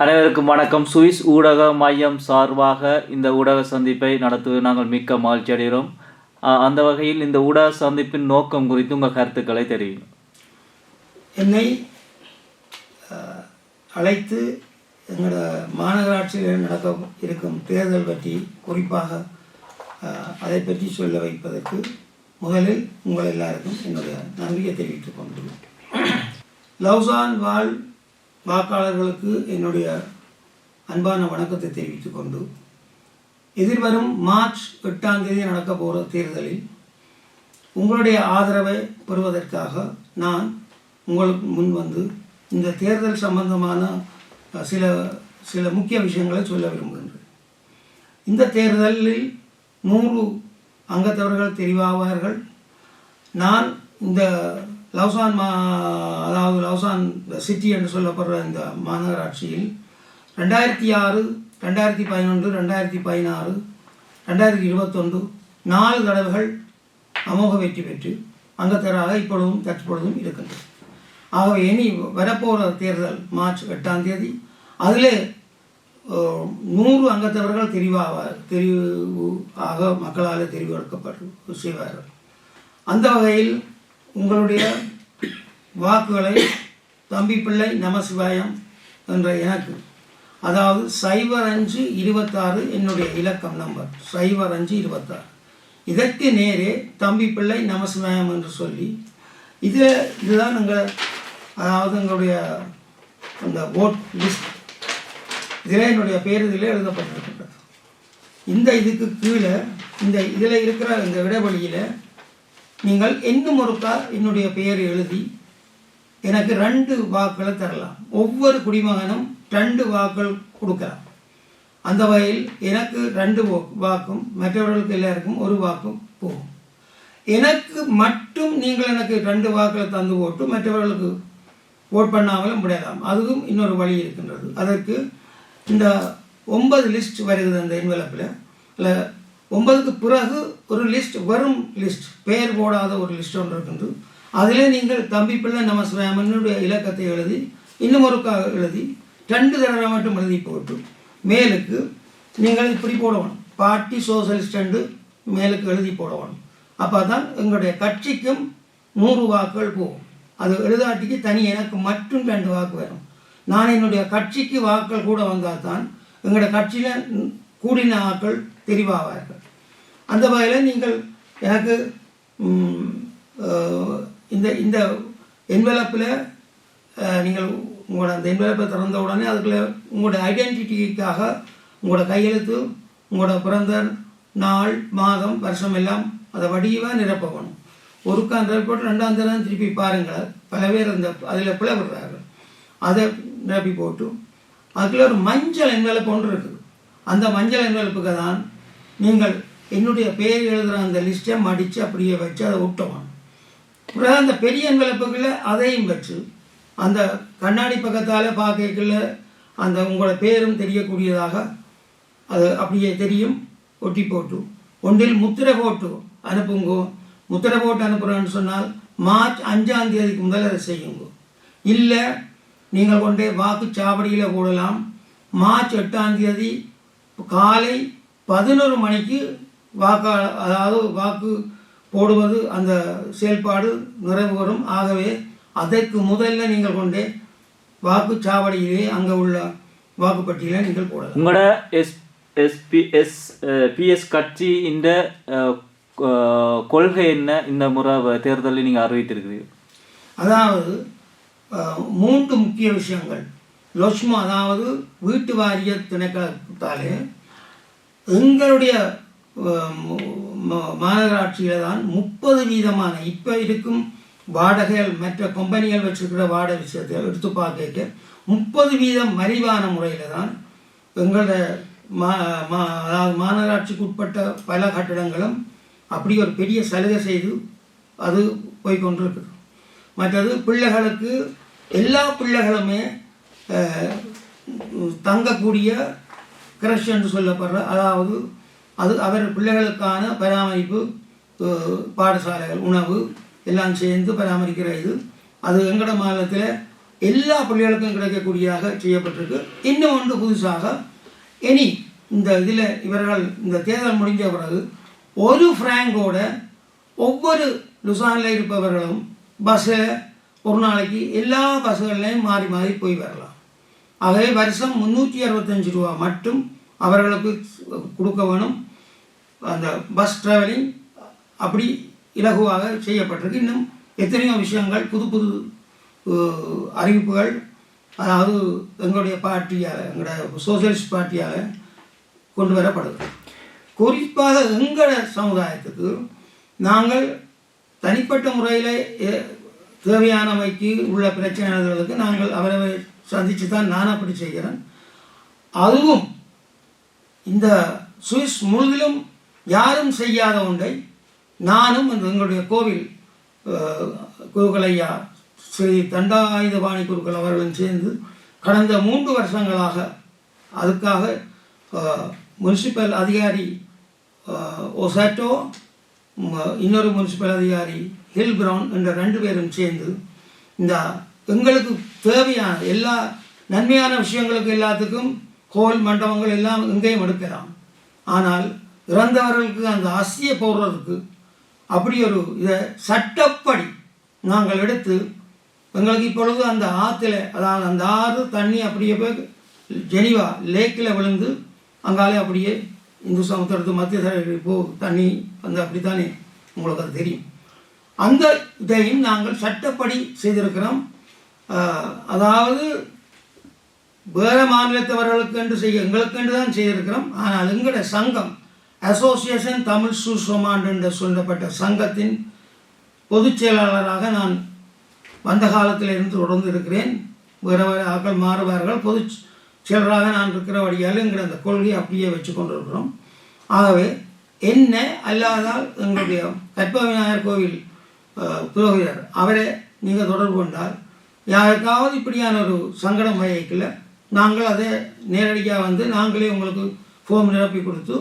அனைவருக்கும் வணக்கம். சுவிஸ் ஊடக மையம் சார்பாக இந்த ஊடக சந்திப்பை நடத்துவது நாங்கள் மிக்க மகிழ்ச்சி அடைகிறோம். அந்த வகையில் இந்த ஊடக சந்திப்பின் நோக்கம் குறித்து உங்கள் கருத்துக்களை தெரியும். என்னை அழைத்து எங்களோட மாநகராட்சியில் நடக்க இருக்கும் தேர்தல் பற்றி குறிப்பாக அதை பற்றி சொல்ல வைப்பதற்கு முதலில் உங்கள் எல்லாருக்கும் என்னுடைய நன்றியை தெரிவித்துக் கொண்டுள்ளேன். லவுசான் வாழ் வாக்காளர்களுக்கு என்னுடைய அன்பான வணக்கத்தை தெரிவித்துக் கொண்டு எதிர்வரும் மார்ச் 8 நடக்க போகிற தேர்தலில் உங்களுடைய ஆதரவை பெறுவதற்காக நான் உங்களுக்கு முன் வந்து இந்த தேர்தல் சம்பந்தமான சில முக்கிய விஷயங்களை சொல்ல விரும்புகின்றேன். இந்த தேர்தலில் 100 அங்கத்தவர்கள் தெரிவாவார்கள். நான் இந்த லவுசான் அதாவது லவுசான் சிட்டி என்று சொல்லப்படுற இந்த மாநகராட்சியில் 2006, 2011, 2016, 2021 4 தடவைகள் அமோக வெற்றி பெற்று அங்கத்தவராக இப்பொழுதும் தற்பொழுதும் இருக்கின்றது. ஆகவே இனி வரப்போகிற தேர்தல் மார்ச் 8 அதிலே 100 அங்கத்தவர்கள் தெரிவாக மக்களால் தெரிவெடுக்கப்பட்டு செய்வார்கள். அந்த வகையில் உங்களுடைய வாக்குகளை தம்பிப்பிள்ளை நமசிவாயம் என்ற எனக்கு, அதாவது 0526 என்னுடைய இலக்கம் நம்பர் 0526, இதற்கு நேரே தம்பிப்பிள்ளை நமசிவாயம் என்று சொல்லி இதுதான் அதாவது எங்களுடைய அந்த ஓட் லிஸ்ட், இதில் என்னுடைய பேர் இதில் எழுதப்பட்டிருக்கின்றது. இந்த இதுக்கு கீழே இதில் இருக்கிற இந்த இடைவெளியில் நீங்கள் இன்னும் ஒருக்கா என்னுடைய பெயர் எழுதி எனக்கு 2 வாக்குகளை தரலாம். ஒவ்வொரு குடிமகனும் 2 வாக்குகள் கொடுக்கலாம். அந்த வகையில் எனக்கு 2 வாக்கும் மற்றவர்களுக்கு எல்லாருக்கும் 1 வாக்கும் போகும். எனக்கு மட்டும் நீங்கள் எனக்கு 2 வாக்குகளை தந்து போட்டு மற்றவர்களுக்கு ஓட் பண்ணாமலும் விடலாம். அதுவும் இன்னொரு வழி இருக்கின்றது. அதற்கு இந்த 9 லிஸ்ட் வருகிறது அந்த என்வலப்பில். இல்லை 9க்கு பிறகு ஒரு லிஸ்ட் வரும், லிஸ்ட் பெயர் போடாத ஒரு லிஸ்ட் ஒன்று இருக்கின்றது. அதிலே நீங்கள் தம்பிப்பிள்ளை நமசிவாயமனுடைய இலக்கத்தை எழுதி இன்னும் ஒருக்காக எழுதி 2 தடவை மட்டும் எழுதி போட்டு மேலுக்கு நீங்கள் இப்படி போடணும், பார்ட்டி சோசியலிஸ்ட் என்று மேலுக்கு எழுதி போடணும். அப்போ தான் எங்களுடைய கட்சிக்கும் 100 வாக்குகள் போகும். அது எழுதாட்டிக்கு தனி எனக்கு மட்டும் 2 வாக்கு வரும். நான் என்னுடைய கட்சிக்கு வாக்குகள் கூட வந்தால் தான் எங்களுடைய கட்சியில் கூடின ஆட்கள் தெரிவாவார்கள். அந்த வகையில் நீங்கள் எனக்கு இந்த என்வலப்பில் நீங்கள் உங்களோட அந்த என்வலப்பை திறந்த உடனே அதுக்குள்ள உங்களோட ஐடென்டிட்டிக்காக உங்களோட கையெழுத்து, உங்களோட பிறந்த நாள், மாதம், வருஷம் எல்லாம் அதை வடிவாக நிரப்பணும். ஒருக்கான் போட்டு 2ஆம் தரம் திருப்பி பாருங்கள். பல பேர் அதில் பிழை விடுறார்கள். அதை நிரப்பி போட்டு அதுக்குள்ள ஒரு மஞ்சள் என்வலப்பு ஒன்று இருக்குது. அந்த மஞ்சள் என்வலப்புக்கு தான் நீங்கள் என்னுடைய பேர் எழுதுகிற அந்த லிஸ்ட்டை மடித்து அப்படியே வச்சு அதை விட்டோம். பிறகு அந்த பெரிய என்வலப்புகளை அதையும் வச்சு அந்த கண்ணாடி பக்கத்தால் பார்க்கல அந்த உங்களோட பேரும் தெரியக்கூடியதாக அது அப்படியே தெரியும். ஒட்டி போட்டு ஒன்றில் முத்திரை போட்டு அனுப்புங்கோ. முத்திரை போட்டு அனுப்புகிறேன்னு சொன்னால் மார்ச் 5 முதல் அதை செய்யுங்க. இல்லை நீங்கள் கொண்டே வாக்குச்சாவடியில் போடலாம். மார்ச் 8 காலை 11 மணிக்கு அதாவது வாக்கு போடுவது அந்த செயல்பாடு நிறைவு வரும். ஆகவே அதற்கு முதல்ல நீங்கள் கொண்டே வாக்குச்சாவடியிலே அங்கே உள்ள வாக்குப்பட்டியலை நீங்கள் போடலாம். உங்களோட பிஎஸ் கட்சி இந்த கொள்கை என்ன இந்த முறை தேர்தலில் நீங்கள் அறிவித்திருக்கிறீர்கள்? அதாவது 3 முக்கிய விஷயங்கள். லொஸ்மா அதாவது வீட்டு வாரிய திணைக்களத்தாலே எங்களுடைய மாநகராட்சியில் தான் 30% இப்போ இருக்கும் வாடகைகள் மற்ற கம்பெனிகள் வச்சிருக்கிற வாடகை விஷயத்தை எடுத்து பார்க்க 30% மலிவான முறையில் தான் எங்களோட அதாவது மாநகராட்சிக்கு உட்பட்ட பல கட்டிடங்களும் அப்படி ஒரு பெரிய சலுகை செய்து அது போய்கொண்டிருக்குது. மற்றது பிள்ளைகளுக்கு எல்லா பிள்ளைகளுமே தங்கக்கூடிய கிரஷ் என்று சொல்லப்படுற, அதாவது அது அவர் பிள்ளைகளுக்கான பராமரிப்பு, பாடசாலைகள், உணவு எல்லாம் சேர்ந்து பராமரிக்கிற இது. அது எங்கட மாநிலத்தில் எல்லா பிள்ளைகளுக்கும் கிடைக்கக்கூடியதாக செய்யப்பட்டிருக்கு. இன்னும் ஒன்று புதுசாக இனி இந்த இதில் இவர்கள் இந்த தேர்தல் முடிஞ்ச பிறகு ஒரு ஃப்ராங்கோட ஒவ்வொரு லுசானில் இருப்பவர்களும் பஸ்ஸில் ஒரு நாளைக்கு எல்லா பஸ்ஸுகள்லையும் மாறி மாறி போய் வரலாம். ஆகவே வருஷம் 365 ரூபா மட்டும் அவர்களுக்கு கொடுக்க வேணும். அந்த பஸ் ட்ராவலிங் அப்படி இலகுவாக செய்யப்பட்டிருக்கு. இன்னும் எத்தனையோ விஷயங்கள் புது புது அறிவிப்புகள், அதாவது எங்களுடைய பார்ட்டியால், எங்களோட சோசியலிஸ்ட் பார்ட்டியால் கொண்டு வரப்படுது. குறிப்பாக எங்களோட சமுதாயத்துக்கு நாங்கள் தனிப்பட்ட முறையில் தேவையானவைக்கு உள்ள பிரச்சனைகளுக்கு நாங்கள் அவரை சந்தித்து தான் நான் அப்படி செய்கிறேன். அதுவும் இந்த சுவிஸ் முழுதிலும் யாரும் செய்யாத ஒன்றை நானும் எங்களுடைய கோவில் குருக்களையா ஸ்ரீ தண்டாயுதபாணி குருக்கள் அவர்களும் சேர்ந்து கடந்த 3 வருஷங்களாக அதுக்காக முனிசிபல் அதிகாரி ஒசாட்டோ, இன்னொரு முனிசிபல் அதிகாரி ஹில் பிரவுன் என்ற 2 பேரும் சேர்ந்து இந்த எங்களுக்கு தேவையான எல்லா நன்மையான விஷயங்களுக்கு எல்லாத்துக்கும் கோவில் மண்டபங்கள் எல்லாம் எங்கேயும் எடுக்கலாம். ஆனால் இறந்தவர்களுக்கு அந்த அஸ்தியை போடுறதுக்கு அப்படி ஒரு இதை சட்டப்படி நாங்கள் எடுத்து எங்களுக்கு இப்பொழுது அந்த ஆற்றுல, அதாவது அந்த ஆறு தண்ணி அப்படியே போய் ஜெனிவா லேக்கில் விழுந்து அங்காலே அப்படியே இந்து சமுத்திரத்து மத்திய தரையில் தண்ணி வந்து அப்படித்தானே உங்களுக்கு அது தெரியும். அந்த இதையும் நாங்கள் சட்டப்படி செய்திருக்கிறோம். அதாவது வேறு மாநிலத்தவர்களுக்கு என்று எங்களுக்கு என்று தான் செய்திருக்கிறோம். ஆனால் எங்களோட சங்கம் அசோசியேஷன் தமிழ் சுஸ்ரோமாண்ட் என்று சொல்லப்பட்ட சங்கத்தின் பொதுச் செயலாளராக நான் வந்த காலத்தில் இருந்து தொடர்ந்து இருக்கிறேன். வேறு வேறு ஆக்கள் மாறுவார்கள். பொதுச் செயலராக நான் இருக்கிறபடியால் எங்களை அந்த கொள்கையை அப்படியே வச்சு கொண்டிருக்கிறோம். ஆகவே என்ன அல்லாதால் எங்களுடைய கற்ப விநாயகர் கோவில் புரோகிதர் அவரை நீங்கள் தொடர்பு கொண்டால் யாருக்காவது இப்படியான ஒரு சங்கடம் வகைக்குள்ள நாங்கள் அதை நேரடியாக வந்து நாங்களே உங்களுக்கு ஃபார்ம் நிரப்பி கொடுத்து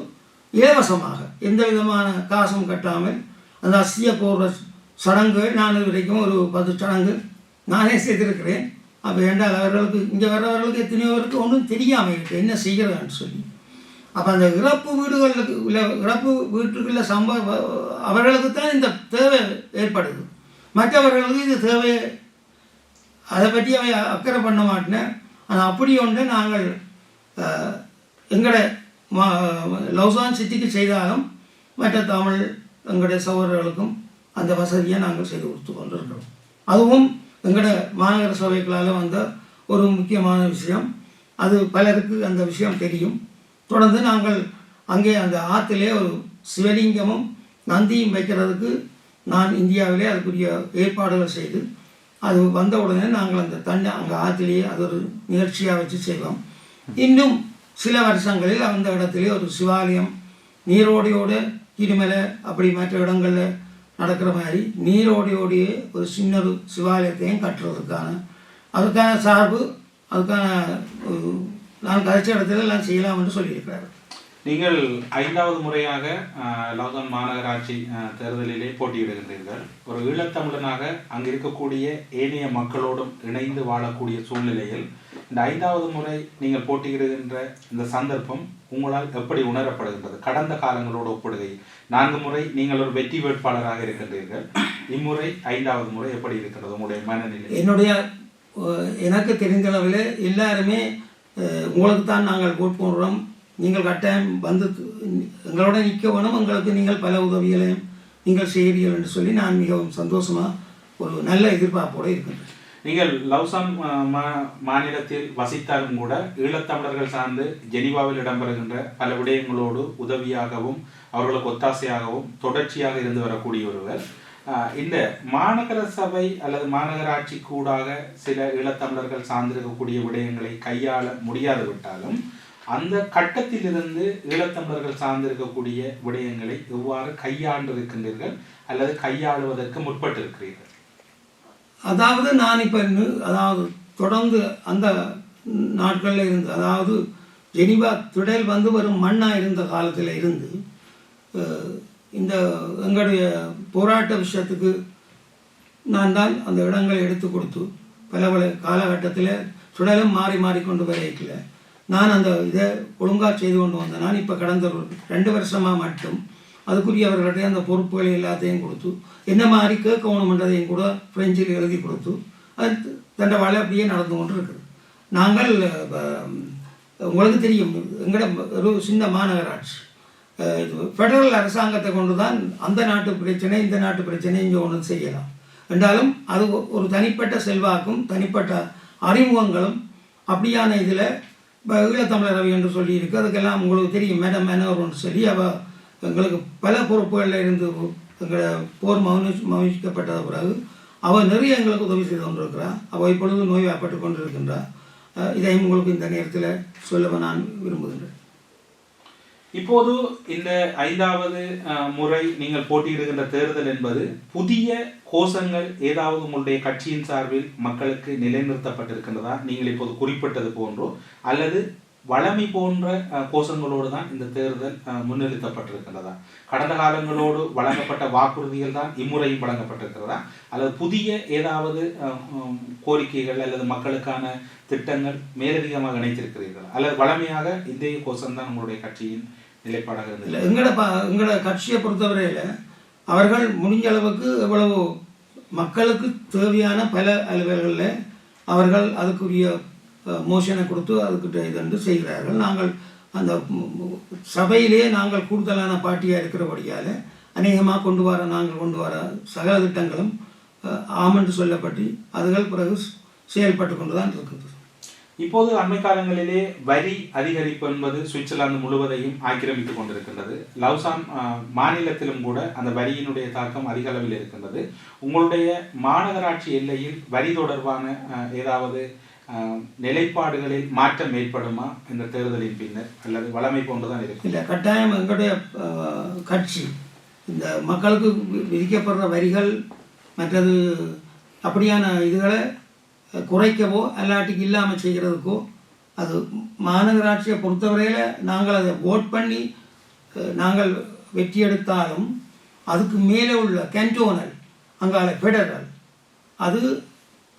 இலவசமாக எந்த விதமான காசும் கட்டாமல் அந்த அஸ்தியை போடுற சடங்குகள் நான் இது வரைக்கும் ஒரு 10 சடங்கு நானே செய்திருக்கிறேன். அப்போ என்றால் அவர்களுக்கு இங்கே வர்றவர்களுக்கு எத்தனையோ பேருக்கு ஒன்றும் தெரியாமல் இருக்குது என்ன செய்கிறதான்னு சொல்லி. அப்போ அந்த இறப்பு வீடுகளுக்கு உள்ள இறப்பு வீட்டுக்குள்ள அவர்களுக்கு தான் இந்த தேவை ஏற்படுது. மற்றவர்களுக்கு இது தேவை அதை பற்றி அவை அக்கறை பண்ண மாட்டேன். ஆனால் அப்படி ஒன்று நாங்கள் எங்களோட லவுசான் சிட்டிக்கு செய்தாலும் மற்ற தமிழ் எங்களுடைய சகோதரர்களுக்கும் அந்த வசதியை நாங்கள் செய்து கொடுத்து கொண்டிருக்கிறோம். அதுவும் எங்களோட மாநகர சபைகளால் வந்த ஒரு முக்கியமான விஷயம். அது பலருக்கு அந்த விஷயம் தெரியும். தொடர்ந்து நாங்கள் அங்கே அந்த ஆற்றிலே ஒரு சிவலிங்கமும் நந்தியும் வைக்கிறதுக்கு நான் இந்தியாவிலே அதுக்குரிய ஏற்பாடுகள் செய்து அது வந்த உடனே நாங்கள் அந்த தண்ணி அங்கே ஆற்றிலேயே அது ஒரு நிகழ்ச்சியாக வச்சு செய்வோம். இன்னும் சில வருஷங்களில் அந்த இடத்திலே ஒரு சிவாலயம் நீரோடையோடு இருமலை அப்படி மற்ற இடங்களில் நடக்கிற மாதிரி நீரோடையோடையே ஒரு சின்ன ஒரு சிவாலயத்தையும் அதுக்கான சார்பு அதுக்கான நான் கதைச்ச இடத்துல எல்லாம் செய்யலாம் என்று சொல்லியிருக்கிறார். நீங்கள் 5வது முறையாக லவுசான் மாநகராட்சி தேர்தலிலே போட்டியிடுகின்றீர்கள். ஒரு ஈழத்தமிழனாக அங்கு இருக்கக்கூடிய ஏனைய மக்களோடும் இணைந்து வாழக்கூடிய சூழ்நிலையில் இந்த 5வது முறை நீங்கள் போட்டியிடுகின்ற இந்த சந்தர்ப்பம் உங்களால் எப்படி உணரப்படுகின்றது? கடந்த காலங்களோடு ஒப்பிடுகையில் 4 முறை நீங்கள் ஒரு வெற்றி வேட்பாளராக இருக்கின்றீர்கள். இம்முறை 5வது முறை எப்படி இருக்கிறது உங்களுடைய மனநிலை? எனக்கு தெரிந்த அளவில் எல்லாருமே உங்களுக்கு தான் நாங்கள் ஓட் போடுறோம், நீங்கள் கட்டாயம் வந்து எங்களோட நிற்க வேணும், எங்களுக்கு நீங்கள் பல உதவிகளையும் நீங்கள் செய்கிறீர்கள் என்று சொல்லி நான் மிகவும் சந்தோஷமாக ஒரு நல்ல எதிர்பார்ப்போடு இருக்கின்றேன். நீங்கள் லவுசான் மாநிலத்தில் வசித்தாலும் கூட ஈழத்தமிழர்கள் சார்ந்து ஜெனிவாவில் இடம்பெறுகின்ற பல விடயங்களோடு உதவியாகவும் அவர்களுக்கு ஒத்தாசையாகவும் தொடர்ச்சியாக இருந்து வரக்கூடிய ஒருவர். இந்த மாநகர சபை அல்லது மாநகராட்சி கூடாக சில ஈழத்தமிழர்கள் சார்ந்திருக்கக்கூடிய விடயங்களை கையாள முடியாது விட்டாலும் அந்த கட்டத்திலிருந்து ஈழத்தமிழர்கள் சார்ந்திருக்கக்கூடிய விடயங்களை எவ்வாறு கையாண்டிருக்கின்றீர்கள் அல்லது கையாளுவதற்கு முற்பட்டிருக்கிறீர்கள்? அதாவது நான் இப்போ தொடர்ந்து அந்த நாட்களில் இருந்து, அதாவது ஜெனிவா திடல் வந்து வரும் மண்ணாக இருந்த காலத்தில் இருந்து இந்த எங்களுடைய போராட்ட விஷயத்துக்கு நான் தான் அந்த இடங்களை எடுத்து கொடுத்து பல காலகட்டத்தில் சுழலும் மாறி மாறிக்கொண்டு வரைக்கல நான் அந்த இதை ஒழுங்காக செய்து கொண்டு வந்தேன். நான் இப்போ கடந்த 2 வருஷமாக மட்டும் அதுக்குரியவர்களுடைய அந்த பொறுப்புகளை எல்லாத்தையும் கொடுத்து என்ன மாதிரி கேட்கணுன்றதையும் கூட பிரெஞ்சில் எழுதி கொடுத்து அது தண்டை வாழை அப்படியே நடந்து கொண்டு இருக்குது. நாங்கள் உங்களுக்கு தெரியும் எங்களோட ஒரு சின்ன மாநகராட்சி ஃபெடரல் அரசாங்கத்தை கொண்டு தான் அந்த நாட்டு பிரச்சனை இந்த நாட்டு பிரச்சனை இங்கே ஒன்று செய்யலாம் என்றாலும் அது ஒரு தனிப்பட்ட செல்வாக்கும் தனிப்பட்ட அறிமுகங்களும் அப்படியான இதில் ஈழத்தமிழர் ரவி என்று சொல்லியிருக்கு. அதுக்கெல்லாம் உங்களுக்கு தெரியும் மேடம் மேனவர்னு சொல்லி அவள் எங்களுக்கு பல பொறுப்புகளில் இருந்து எங்களை போர் மகிழ்ச்சிக்கப்பட்ட பிறகு அவள் நிறைய எங்களுக்கு உதவி செய்து கொண்டிருக்கிறாள். அவள் இப்பொழுது நோய்வாய்ப்பட்டு கொண்டிருக்கின்றாள். இதையும் உங்களுக்கு இந்த நேரத்தில் சொல்ல நான் விரும்புகின்றேன். இப்போது இந்த 5வது முறை நீங்கள் போட்டியிடுகின்ற தேர்தல் என்பது புதிய கோஷங்கள் ஏதாவது உங்களுடைய கட்சியின் சார்பில் மக்களுக்கு நிலைநிறுத்தப்பட்டிருக்கின்றதா? நீங்கள் இப்போது குறிப்பிட்டது போன்றோ அல்லது வளமை போன்ற கோஷங்களோடு தான் இந்த தேர்தல் முன்னிறுத்தப்பட்டிருக்கின்றதா? கடந்த காலங்களோடு வழங்கப்பட்ட வாக்குறுதிகள் தான் இம்முறையும் வழங்கப்பட்டிருக்கிறதா அல்லது புதிய ஏதாவது கோரிக்கைகள் அல்லது மக்களுக்கான திட்டங்கள் மேலதிகமாக இணைத்திருக்கிறீர்கள் அல்லது வளமையாக இந்த கோஷம் தான் உங்களுடைய கட்சியின் நிலைப்பாடாக இருந்தது? எங்களோட கட்சியை பொறுத்தவரையில் அவர்கள் முடிஞ்ச அளவுக்கு எவ்வளவு மக்களுக்கு தேவையான பல அலுவல்களில் அவர்கள் அதுக்குரிய மோஷனை கொடுத்து அதுக்கிட்ட இதென்று செய்கிறார்கள். நாங்கள் அந்த சபையிலேயே நாங்கள் கூடுதலான பார்ட்டியாக இருக்கிறபடியால் அநேகமாக நாங்கள் கொண்டு வர சகல திட்டங்களும் ஆமென்று சொல்லப்பட்டு அதுகள் பிறகு செயல்பட்டு கொண்டு தான் இருக்குது. இப்போது அண்மை காலங்களிலே வரி அதிகரிப்பு என்பது சுவிட்சர்லாந்து முழுவதையும் ஆக்கிரமித்துக் கொண்டிருக்கின்றது. லவுசான் மாநிலத்திலும் கூட அந்த வரியினுடைய தாக்கம் அதிக அளவில் இருக்கின்றது. உங்களுடைய மாநகராட்சி எல்லையில் வரி தொடர்பான ஏதாவது நிலைப்பாடுகளில் மாற்றம் ஏற்படுமா இந்த தேர்தலின் பின்னர் அல்லது வளமை போன்றுதான் இருக்கும்? இல்லை, கட்டாயம் எங்களுடைய கட்சி இந்த மக்களுக்கு விதிக்கப்படுற வரிகள் மற்றது அப்படியான இதுகளை குறைக்கவோ அல்லாட்டிக்கு இல்லாமல் செய்கிறதுக்கோ அது மாநகராட்சியை பொறுத்தவரையில் நாங்கள் அதை ஓட் பண்ணி நாங்கள் வெற்றி எடுத்தாலும் அதுக்கு மேலே உள்ள கேன்டோனல் அங்கால ஃபெடரல் அது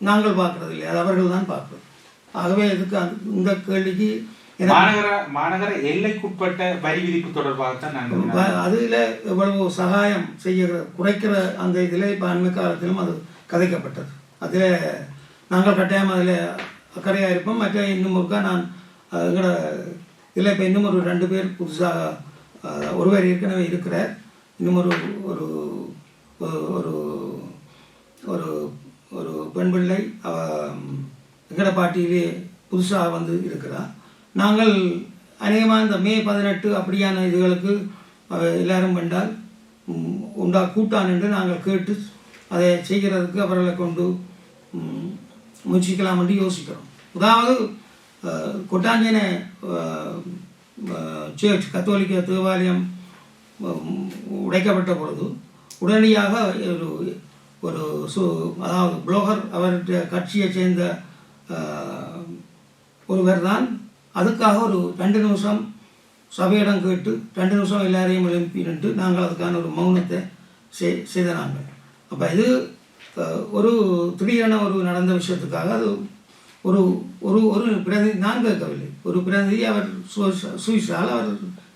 நாங்கள் பார்க்கறது இல்லை, அது அவர்கள் தான் பார்க்குறது. ஆகவே இதுக்கு இந்த கேள்விக்கு மாநகர எல்லைக்குட்பட்ட வரி விதிப்பு தொடர்பாகத்தான் நாங்கள் அதில் எவ்வளவு சகாயம் செய்ய குறைக்கிற அந்த இதில் இப்போ அண்மை காலத்திலும் அது கதைக்கப்பட்டது. அதில் நாங்கள் கட்டாயம் அதில் அக்கறையாக இருப்போம். மற்ற இன்னும் ஒருக்கா நான் எங்களோட இதில் இப்போ இன்னும் ஒரு 2 பேர் புதுசாக ஒருவர் ஏற்கனவே இருக்கிறார். இன்னும் ஒரு ஒரு ஒரு ஒரு பெண் பிள்ளை எங்கட பார்ட்டியிலே புதுசாக வந்து இருக்கிறார். நாங்கள் அநேகமாக இந்த மே 18 அப்படியான இதுகளுக்கு எல்லாரும் வேண்டால் கூட்டான் என்று நாங்கள் கேட்டு அதை செய்கிறதுக்கு அவர்களை கொண்டு முயற்சிக்கலாம் என்று யோசிக்கிறோம். அதாவது கொட்டாஞ்சன சர்ச் கத்தோலிக்க தேவாலயம் உடைக்கப்பட்ட பொழுது உடனடியாக ஒரு அதாவது புளோகர் அவருடைய கட்சியை சேர்ந்த ஒருவர் தான் அதுக்காக ஒரு 2 நிமிஷம் சபையிடம் கேட்டு 2 நிமிஷம் எல்லாரையும் எழுப்பிட்டு நாங்கள் அதுக்கான ஒரு மௌனத்தை செய்த நாங்கள். அப்போ இது ஒரு திடீரென ஒரு நடந்த விஷயத்துக்காக அது ஒரு ஒரு ஒரு பிரதிநிதி நான் கேட்கவில்லை, ஒரு பிரதிநிதி அவர் சுவிஸால் அவர்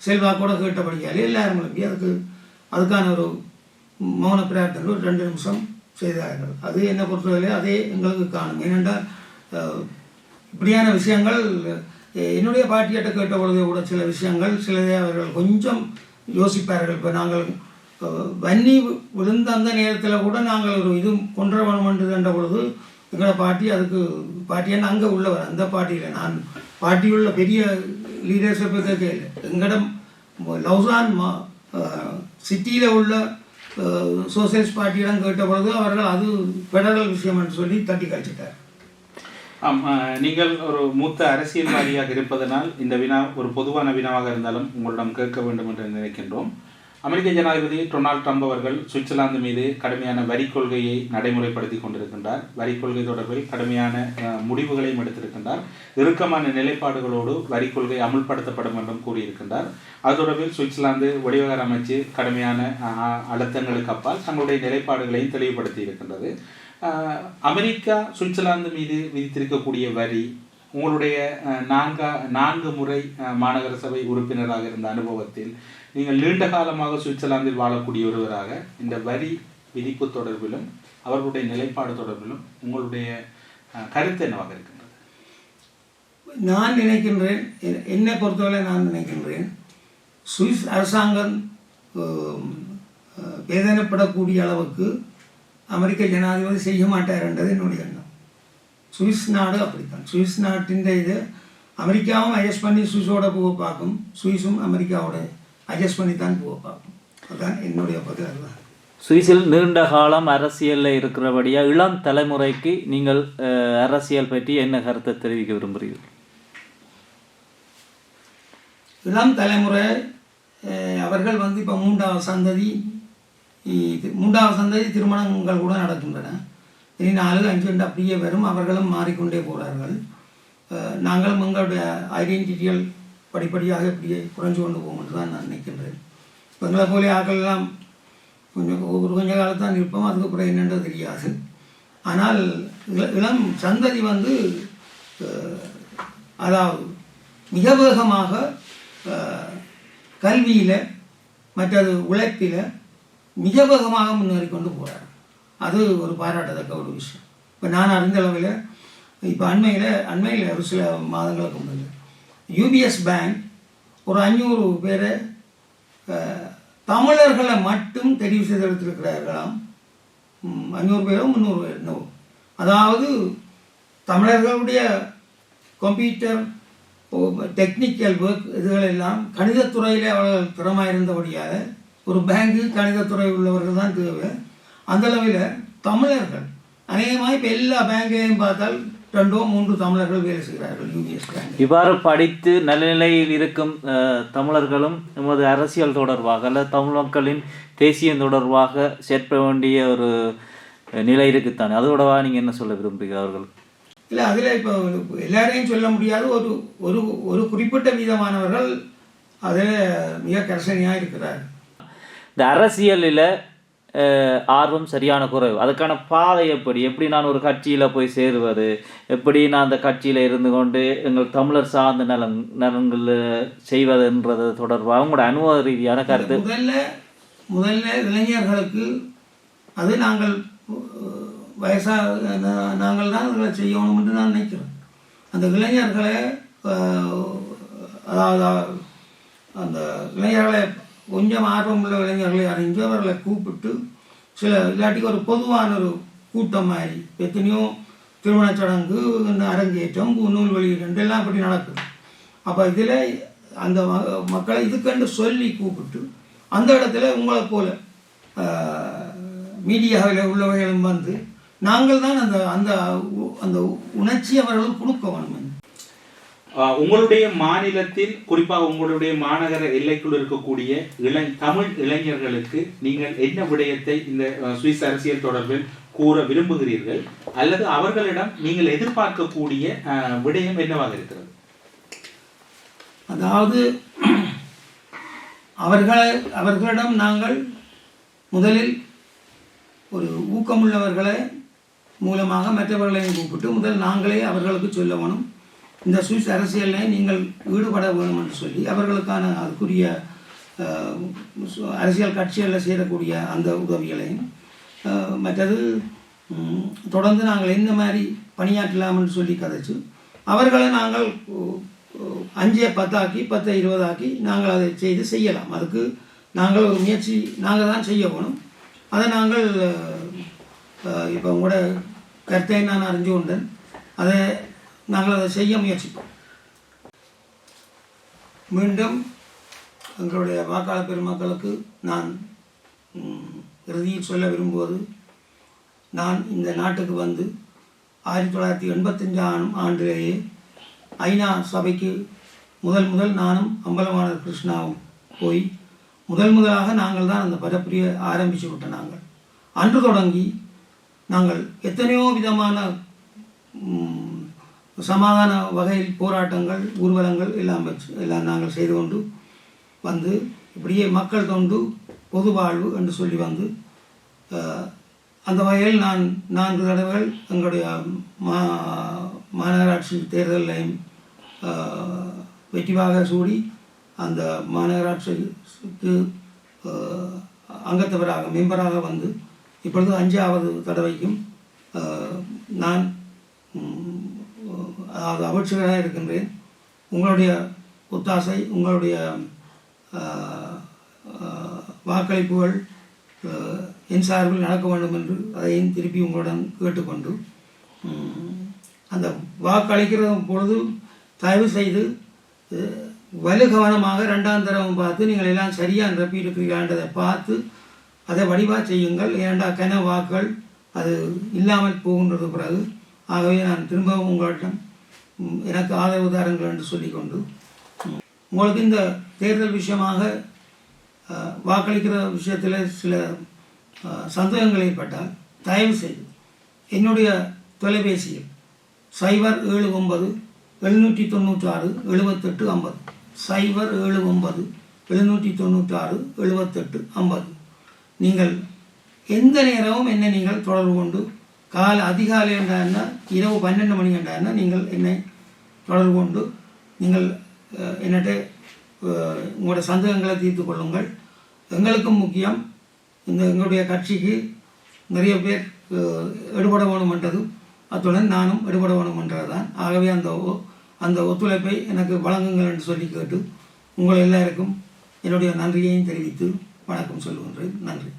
செல்வாக்கோட கேட்டபடியாலே எல்லாரும் எழுப்பி அதுக்கான ஒரு மௌன பிரார்த்தனை ஒரு 2 நிமிஷம் செய்தார்கள். அது என்னை பொறுத்தவரையிலே அதே எங்களுக்கு காணும். ஏனென்றால் இப்படியான விஷயங்கள் என்னுடைய பாட்டியிட்ட கேட்ட பொழுது கூட சில விஷயங்கள் சிலதே அவர்கள் கொஞ்சம் யோசிப்பார்கள். இப்போ நாங்கள் வன்னி விழுந்த அந்த நேரத்தில் கூட நாங்கள் ஒரு இது கொன்ற வேணும் என்று கண்ட பொழுது எங்களோட பாட்டி அதுக்கு பாட்டியான அங்கே உள்ளவர் அந்த பாட்டியில் நான் பாட்டியுள்ள பெரிய லீடர்ஷிப்பை கேட்கல. எங்களிடம் லவுசான் சிட்டியில் உள்ள சோசியலிஸ்ட் பார்ட்டியிடம் கேட்ட பொழுது அவர்கள் அது ஃபெடரல் விஷயம் என்று சொல்லி தட்டி கழிச்சிட்டார். நீங்கள் ஒரு மூத்த அரசியல்வாதியாக இருப்பதனால் இந்த வினா ஒரு பொதுவான வினாவாக இருந்தாலும் உங்களிடம் கேட்க வேண்டும் என்று நினைக்கின்றோம். அமெரிக்க ஜனாதிபதி டொனால்ட் ட்ரம்ப் அவர்கள் சுவிட்சர்லாந்து மீது கடுமையான வரி கொள்கையை நடைமுறைப்படுத்தி கொண்டிருக்கின்றார். வரி கொள்கை தொடர்பில் கடுமையான முடிவுகளையும் எடுத்திருக்கின்றார். இறுக்கமான நிலைப்பாடுகளோடு வரி கொள்கை அமுல்படுத்தப்படும் என்றும் கூறியிருக்கின்றார். அது தொடர்பில் சுவிட்சர்லாந்து வெளிவகார அமைச்சு கடுமையான அழுத்தங்களுக்கு அப்பால் தங்களுடைய நிலைப்பாடுகளையும் தெளிவுபடுத்தி இருக்கின்றது. அமெரிக்கா சுவிட்சர்லாந்து மீது விதித்திருக்கக்கூடிய வரி, உங்களுடைய 4 முறை மாநகர சபை உறுப்பினராக இருந்த அனுபவத்தில் நீங்கள் நீண்ட காலமாக சுவிட்சர்லாந்தில் வாழக்கூடிய ஒருவராக இந்த வரி விதிப்பு தொடர்பிலும் அவர்களுடைய நிலைப்பாடு தொடர்பிலும் உங்களுடைய கருத்து என்னவாக இருக்கின்றது? நான் நினைக்கின்றேன், என்னை பொறுத்தவரை நான் நினைக்கின்றேன், சுவிஸ் அரசாங்கம் வேதனைப்படக்கூடிய அளவுக்கு அமெரிக்க ஜனாதிபதி செய்ய மாட்டார் என்றது என்னுடைய எண்ணம். சுவிஸ் நாடு அப்படித்தான். சுவிஸ் நாட்டின் இது அமெரிக்காவும் அட்ஜஸ்ட் பண்ணி சுவிஸோட போக பார்க்கும், சுவிஸும் அமெரிக்காவோட அட்ஜஸ்ட் பண்ணி தான் போக பார்க்கும். அதுதான் என்னுடைய பதில். அதுதான். சுவிஸில் நீண்ட காலம் அரசியலில் இருக்கிறபடியா இளம் தலைமுறைக்கு நீங்கள் அரசியல் பற்றி என்ன கருத்தை தெரிவிக்க விரும்புகிறீர்கள்? இளம் தலைமுறை அவர்கள் இப்போ மூன்றாவது சந்ததி திருமணங்கள் கூட நடக்கின்றன. இனி 4-5 அப்படியே வரும். அவர்களும் மாறிக்கொண்டே போகிறார்கள். நாங்களும் எங்களுடைய ஐடென்டிட்டிகள் படிப்படியாக இப்படியே குறைஞ்சு கொண்டு போகும் என்று தான் நான் நினைக்கின்றேன். எங்களை போல ஆக்கள் கொஞ்ச காலத்தான் இருப்போம், அதுக்கப்புறம் என்னென்றது தெரியாது. ஆனால் இளம் சந்ததி அதாவது மிக வேகமாக கல்வியில் மற்றது உழைப்பில் மிக வேகமாக முன்னேறி கொண்டு போகிறார். அது ஒரு பாராட்டத்தக்க ஒரு விஷயம். இப்போ நான் அறிந்த அளவில் இப்போ அண்மையில் ஒரு சில மாதங்களுக்கு முன்னாடி UBS பேங்க் ஒரு 500 பேரை தமிழர்களை மட்டும் தெரிவு செய்தெடுத்திருக்கிறார்களாம். 500 பேரோ 300 பேர் என்னவோ. அதாவது தமிழர்களுடைய கம்ப்யூட்டர் டெக்னிக்கல் ஒர்க் இதுகளெல்லாம் கணிதத்துறையில் அவர்கள் திறமாக இருந்தபடியாக ஒரு பேங்கு கணிதத்துறை உள்ளவர்கள் தான் தேவை. அந்த அளவில் தமிழர்கள் அநேகமாக இப்போ எல்லா பேங்கையும் பார்த்தால் 2-3 தமிழர்கள் வேலை செய்கிறார்கள் UBS பேங்க். இவ்வாறு படித்து நல்ல நிலையில் இருக்கும் தமிழர்களும் நமது அரசியல் தொடர்பாக அல்ல தமிழ் மக்களின் தேசியம் தொடர்பாக சேர்க்க வேண்டிய ஒரு நிலை இருக்குத்தானே, அதோடவா நீங்கள் என்ன சொல்ல விரும்புகிறீர்கள்? இல்லை, அதில் இப்போ எல்லாரையும் சொல்ல முடியாது. ஒரு குறிப்பிட்ட விதமானவர்கள் அதில் மிக கர்சனையாக இருக்கிறார். இந்த அரசியலில் ஆர்வம் சரியான குறைவு, அதுக்கான பாதை எப்படி நான் ஒரு கட்சியில் போய் சேருவது, எப்படி நான் அந்த கட்சியில் இருந்து கொண்டு எங்கள் தமிழர் சார்ந்த நலன்கள் செய்வதுன்றது தொடர்பாக உங்களோட அனுபவ ரீதியான கருத்து. முதல்ல இளைஞர்களுக்கு அது நாங்கள் நாங்கள் தான் அதை செய்யணும் என்று நான் நினைக்கிறேன். அந்த இளைஞர்களை அதாவது அந்த இளைஞர்களை கொஞ்சம் ஆர்வமுள்ள இளைஞர்களை அறிஞ்சு அவர்களை கூப்பிட்டு சில இல்லாட்டிக்கு ஒரு பொதுவான ஒரு கூட்டம் மாதிரி எத்தனையோ திருமணச் சடங்கு, அரங்கேற்றம், நூல் வெளியீடு எல்லாம் அப்படி நடக்குது. அப்போ இதில் அந்த மக்களை இதுக்கண்டு சொல்லி கூப்பிட்டு அந்த இடத்துல உங்களை போல மீடியாவில் உள்ளவர்களும் நாங்கள் தான் அந்த அந்த அந்த உணர்ச்சி அவர்களுக்கு கொடுக்க வேணும். உங்களுடைய மாநிலத்தில் குறிப்பாக உங்களுடைய மாநகர எல்லைக்குள் இருக்கக்கூடிய தமிழ் இளைஞர்களுக்கு நீங்கள் என்ன விடயத்தை இந்த சுவிஸ் அரசியல் தொடர்பில் கூற விரும்புகிறீர்கள், அல்லது அவர்களிடம் நீங்கள் எதிர்பார்க்கக்கூடிய விடயம் என்னவாக இருக்கிறது? அதாவது அவர்களிடம் நாங்கள் முதலில் ஒரு ஊக்கமுள்ளவர்களை மூலமாக மற்றவர்களையும் கூப்பிட்டு முதல் நாங்களே அவர்களுக்கு சொல்ல வேணும், இந்த சுவிஸ் அரசியலில் நீங்கள் ஈடுபட வேணும் என்று சொல்லி அவர்களுக்கான அதுக்குரிய அரசியல் கட்சிகளில் சேரக்கூடிய அந்த உதவிகளையும் மற்றது தொடர்ந்து நாங்கள் எந்த மாதிரி பணியாற்றலாம் என்று சொல்லி கதைச்சு அவர்களை நாங்கள் 5-10 ஆக்கி 10-20 ஆக்கி நாங்கள் அதை செய்யலாம். அதுக்கு நாங்கள் ஒரு முயற்சி நாங்கள் தான் செய்ய வேணும். அதை நாங்கள் இப்போ உங்களோட கருத்தை நான் அறிஞ்சு கொண்டேன். அதை நாங்கள் அதை செய்ய முயற்சிப்போம். மீண்டும் எங்களுடைய வாக்காளர் பெருமக்களுக்கு நான் இறுதியில் சொல்ல விரும்புவது, நான் இந்த நாட்டுக்கு 1985 ஆண்டிலேயே ஐநா சபைக்கு முதல் நானும் அம்பலவாணர் கிருஷ்ணாவும் போய் முதலாக நாங்கள் தான் அந்த பரப்புரையை ஆரம்பித்து விட்டோம். நாங்கள் அன்று தொடங்கி நாங்கள் எத்தனையோ விதமான சமாதான வகையில் போராட்டங்கள், ஊர்வலங்கள் எல்லாம் நாங்கள் செய்து கொண்டு இப்படியே மக்கள் தொண்டு பொது வாழ்வு என்று சொல்லி அந்த வகையில் நான் 4 தடவைகள் எங்களுடைய மாநகராட்சி தேர்தலையும் வெற்றிவாக சூடி அந்த மாநகராட்சிக்கு அங்கத்தவராக மெம்பராக வந்து இப்பொழுது 5வது தடவைக்கும் நான் அதாவது அமைச்சராக இருக்கின்றேன். உங்களுடைய ஒத்தாசை, உங்களுடைய வாக்களிப்புகள் என் சார்பில் நடக்க வேண்டும் என்று அதையும் திருப்பி உங்களுடன் கேட்டுக்கொண்டு அந்த வாக்களிக்கிற பொழுது தயவு செய்து வலுகவனமாக 2ஆம் தடவை பார்த்து நீங்கள் எல்லாம் சரியாக நிரப்பியிருக்கிறீர்களான்றதை பார்த்து அதை வடிவாக செய்யுங்கள். ஏண்டா கன வாக்குகள் அது இல்லாமல் போகின்றது பிறகு. ஆகவே நான் திரும்பவும் உங்களிடம் எனக்கு ஆதரவு தாருங்கள் என்று சொல்லிக்கொண்டு உங்களுக்கு இந்த தேர்தல் விஷயமாக வாக்களிக்கிற விஷயத்தில் சில சந்தேகங்கள் ஏற்பட்டால் தயவு செய்து என்னுடைய தொலைபேசியில் 079 796 78 50 079 796 78 50 நீங்கள் எந்த நேரமும் என்னை நீங்கள் தொடர்பு கொண்டு அதிகாலை என்றால் இரவு 12 மணி என்றால் நீங்கள் என்னை தொடர்பு கொண்டு நீங்கள் என்னட்ட உங்களுடைய சந்தேகங்களை தீர்த்து கொள்ளுங்கள். எங்களுக்கும் முக்கியம் எங்களுடைய கட்சிக்கு நிறைய பேர் எடுபட வேணுமென்றதும் அத்துடன் நானும் எடுபட வேணுமென்றது தான். ஆகவே அந்த ஒத்துழைப்பை எனக்கு வழங்குங்கள் என்று சொல்லி கேட்டு உங்கள் எல்லாருக்கும் என்னுடைய நன்றியையும் தெரிவித்து வணக்கம் சொல்லுகின்றேன். நன்றி.